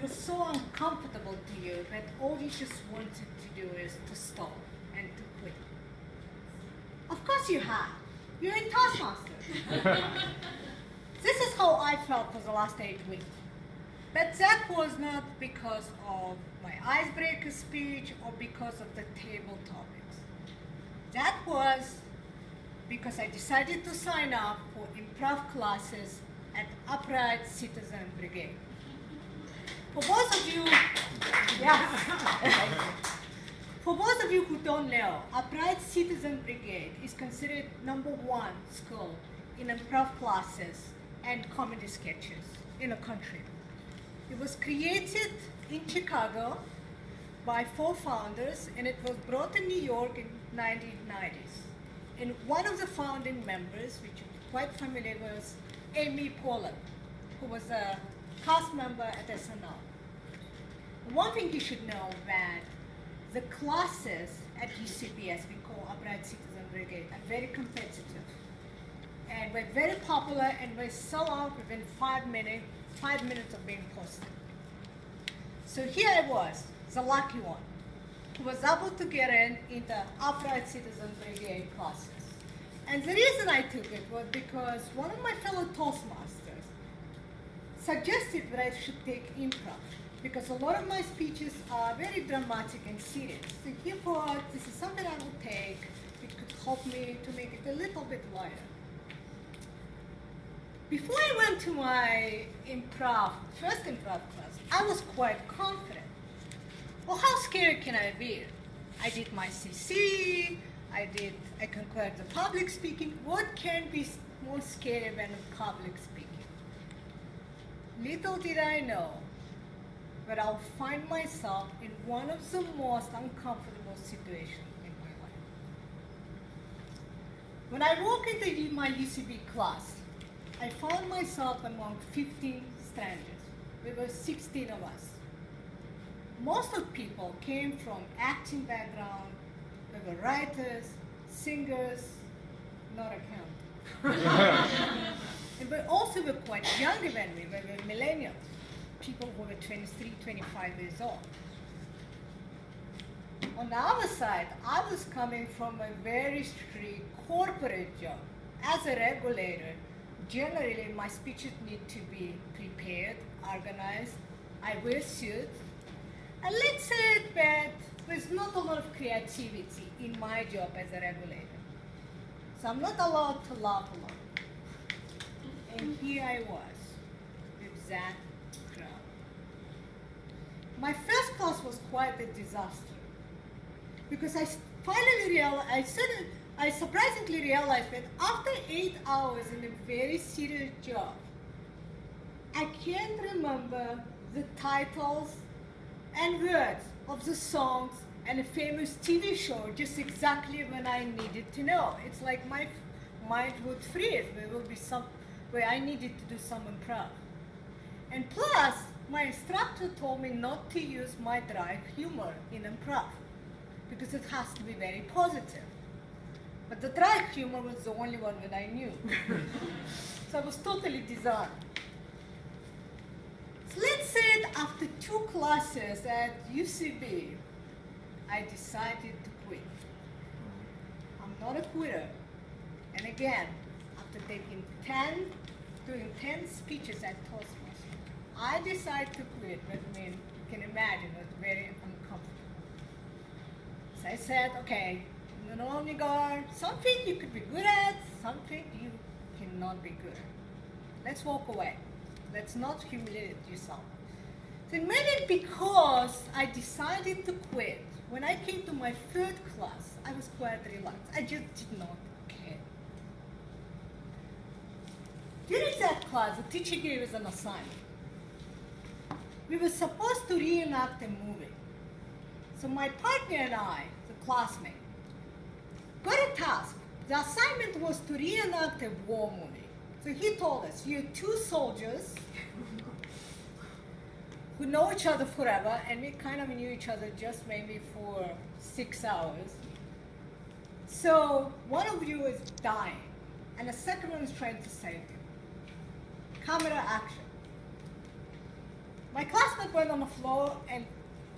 was so uncomfortable to you that all you just wanted to do is to stop and to quit? Of course you have. You're a taskmaster. This is how I felt for the last 8 weeks. But that was not because of my icebreaker speech or because of the table topics. That was because I decided to sign up for improv classes at Upright Citizen Brigade. For those of you, for those of you who don't know, Upright Citizen Brigade is considered #1 school in improv classes and comedy sketches in the country. It was created in Chicago by 4 founders, and it was brought to New York in 1990s. And one of the founding members, which you're quite familiar with, was Amy Poehler, who was a cast member at SNL. One thing you should know that the classes at UCB, as we call Upright Citizen Brigade, are very competitive. And we're very popular, and we sell out within 5 minutes of being posted. So here I was, the lucky one, who was able to get in the Upright Citizen Brigade classes. And the reason I took it was because one of my fellow Toastmasters suggested that I should take improv, because a lot of my speeches are very dramatic and serious. So he thought this is something I would take. It could help me to make it a little bit lighter. Before I went to my first improv class, I was quite confident. Well, how scary can I be? I did my CC, I conquered the public speaking. What can be more scary than public speaking? Little did I know that I'll find myself in one of the most uncomfortable situations in my life. When I walked into my UCB class, I found myself among 15 strangers. There were 16 of us. Most of the people came from acting background. They were writers, singers, not accountants. And we also were quite younger than me. We were millennials, people who were 23, 25 years old. On the other side, I was coming from a very strict corporate job. As a regulator, generally my speeches need to be prepared, organized. I wear suits. And let's say that there's not a lot of creativity in my job as a regulator. So I'm not allowed to laugh a lot. And here I was with that crowd. My first class was quite a disaster because I finally realized, I surprisingly realized that after 8 hours in a very serious job, I can't remember the titles and words of the songs and a famous TV show just exactly when I needed to know. It's like my mind would freeze. There will be some where I needed to do some improv. And plus, my instructor told me not to use my dry humor in improv because it has to be very positive. But the dry humor was the only one that I knew. So I was totally disarmed. So let's say that after 2 classes at UCB, I decided to quit. I'm not a quitter. And again, after doing 10 speeches at Toastmasters, I decided to quit. But I mean, you can imagine, it was very uncomfortable. So I said, okay, you know, Nigar, something you could be good at, something you cannot be good at. Let's walk away. Let's not humiliate yourself. So maybe because I decided to quit, when I came to my 3rd class, I was quite relaxed. I just did not care. During that class, the teacher gave us an assignment. We were supposed to reenact a movie. So my partner and I, the classmate, got a task. The assignment was to reenact a war movie. So he told us, you're 2 soldiers who know each other forever, and we kind of knew each other just maybe for 6 hours. So one of you is dying, and the second one is trying to save you. Camera action. My classmate went on the floor and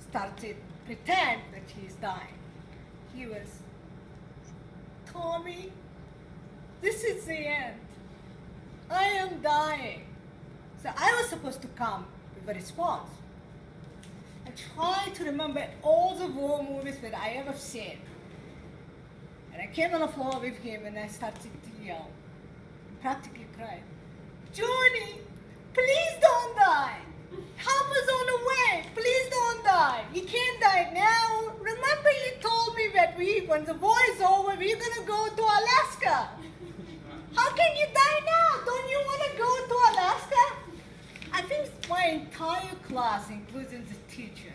started pretend that he's dying. He was, Tommy, this is the end. I am dying. So I was supposed to come with a response. I tried to remember all the war movies that I ever seen. And I came on the floor with him and I started to yell, practically cried, Johnny, please don't die. Help is on the way. Please don't die. You can't die now. Remember you told me that when the war is over, we're going to go to Alaska. How can you die now? Don't you want to go to Alaska? I think my entire class, including the teacher,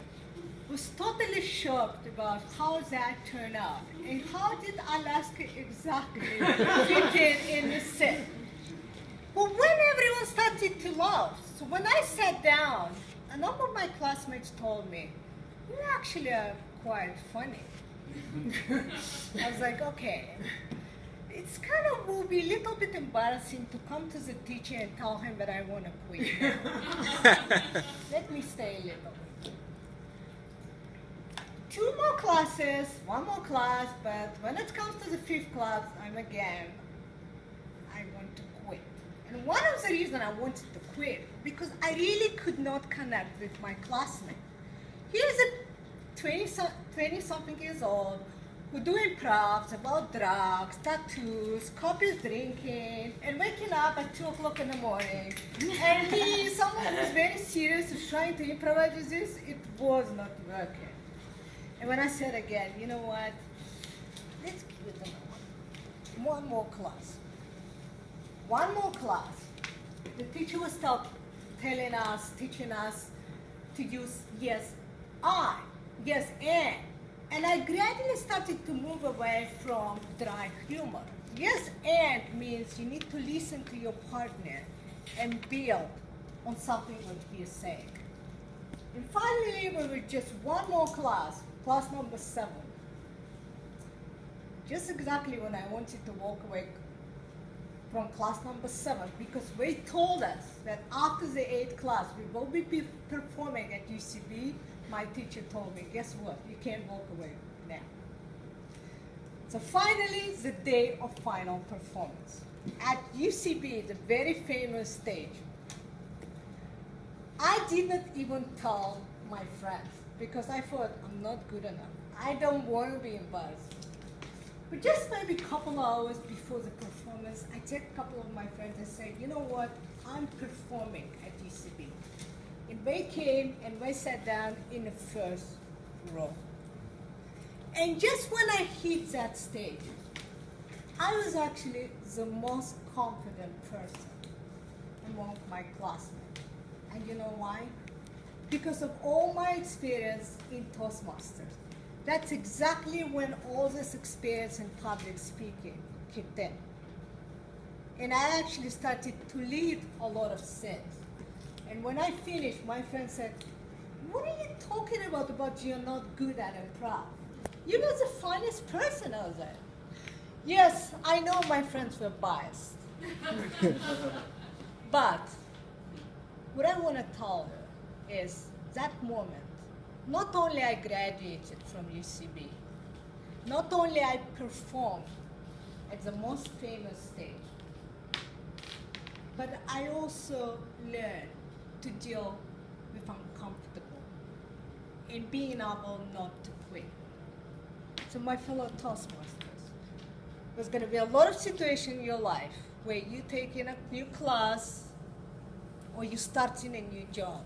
was totally shocked about how that turned out and how did Alaska exactly fit in the set. But when everyone started to laugh, so when I sat down, a number of my classmates told me, you actually are quite funny. I was like, okay. It's kind of will be a little bit embarrassing to come to the teacher and tell him that I want to quit. Let me stay a little bit. 2 more classes, 1 more class, but when it comes to the 5th class, I want to quit. And one of the reasons I wanted to quit, because I really could not connect with my classmate. Here's a 20-something years old, who do improvs about drugs, tattoos, copious drinking, and waking up at 2 o'clock in the morning. And someone who was very serious, was trying to improvise with this, it was not working. And when I said again, you know what, let's give it another one more class. 1 more class. The teacher was teaching us to use yes, I, yes, and I gradually started to move away from dry humor. Yes, and means you need to listen to your partner and build on something what he is saying. And finally, we were just 1 more class number 7. Just exactly when I wanted to walk away from class number 7, because they told us that after the 8th class, we will be performing at UCB. My teacher told me, guess what? You can't walk away now. So finally, the day of final performance. At UCB, the very famous stage, I did not even tell my friends because I thought I'm not good enough. I don't want to be embarrassed. But just maybe a couple hours before the performance, I took a couple of my friends and said, you know what? I'm performing at UCB. And they came and they sat down in the first row. And just when I hit that stage, I was actually the most confident person among my classmates. And you know why? Because of all my experience in Toastmasters. That's exactly when all this experience in public speaking kicked in. And I actually started to lead a lot of scenes. And when I finished, my friend said, what are you talking about you're not good at improv? You were the funniest person out there. Yes, I know my friends were biased. But what I want to tell her is that moment, not only I graduated from UCB, not only I performed at the most famous stage, but I also learned to deal with uncomfortable and being able not to quit. So my fellow Toastmasters, there's going to be a lot of situations in your life where you take in a new class or you start in a new job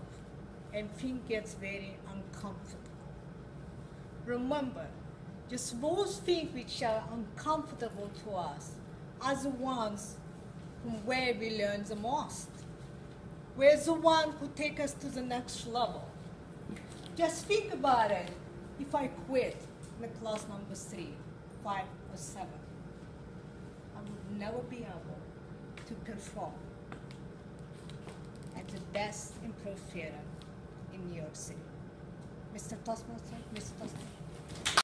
and things gets very uncomfortable. Remember, just those things which are uncomfortable to us are the ones from where we learn the most. We're the one who take us to the next level. Just think about it. If I quit in the class number 3, 5, or 7, I would never be able to perform at the best improv theater in New York City. Mr. Toastmaster, Mr. Toastmaster.